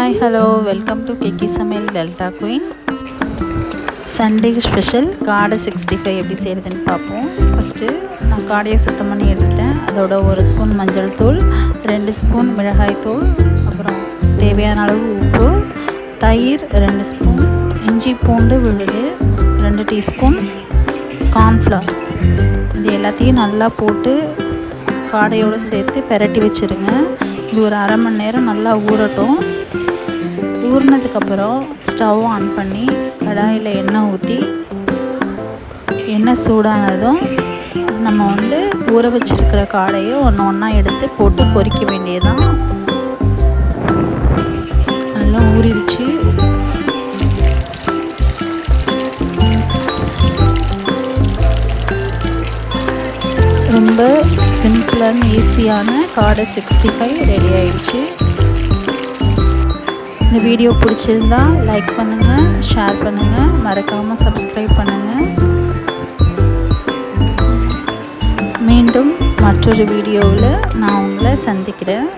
Hi hello welcome to கேக்கி சமையல் delta queen. Sunday special காடை 65 எப்படி செய்கிறதுன்னு பார்ப்போம். ஃபஸ்ட்டு நான் காடையை சுத்தம் பண்ணி எடுத்துட்டேன். அதோட 1 ஸ்பூன் மஞ்சள் தூள், 2 ஸ்பூன் மிளகாய் தூள், அப்புறம் தேவையான அளவு உப்பு, தயிர் 2 ஸ்பூன், இஞ்சி பூண்டு விழுது 2 டீஸ்பூன், கார்ன்ஃப்ளவர், இது எல்லாத்தையும் நல்லா போட்டு காடையோடு சேர்த்து பெரட்டி வச்சுருங்க. இது ஒரு அரை மணி நேரம் நல்லா ஊறட்டும். ஊறினதுக்கப்புறம் ஸ்டவ் ஆன் பண்ணி கடாயில் எண்ணெய் ஊற்றி எண்ணெய் சூடானதும் நம்ம ஊற வச்சுருக்கிற காடையை ஒன்றா எடுத்து போட்டு பொரிக்க வேண்டியதுதான். நல்லா ஊறிடுச்சு. ரொம்ப சிம்பிளான ஈஸியான காடை 65 ரெடி ஆயிடுச்சு. இந்த வீடியோ பிடிச்சிருந்தா லைக் பண்ணுங்கள், ஷேர் பண்ணுங்கள், மறக்காமல் சப்ஸ்கிரைப் பண்ணுங்கள். மீண்டும் மற்றொரு வீடியோவில் நான் உங்களை சந்திக்கிறேன்.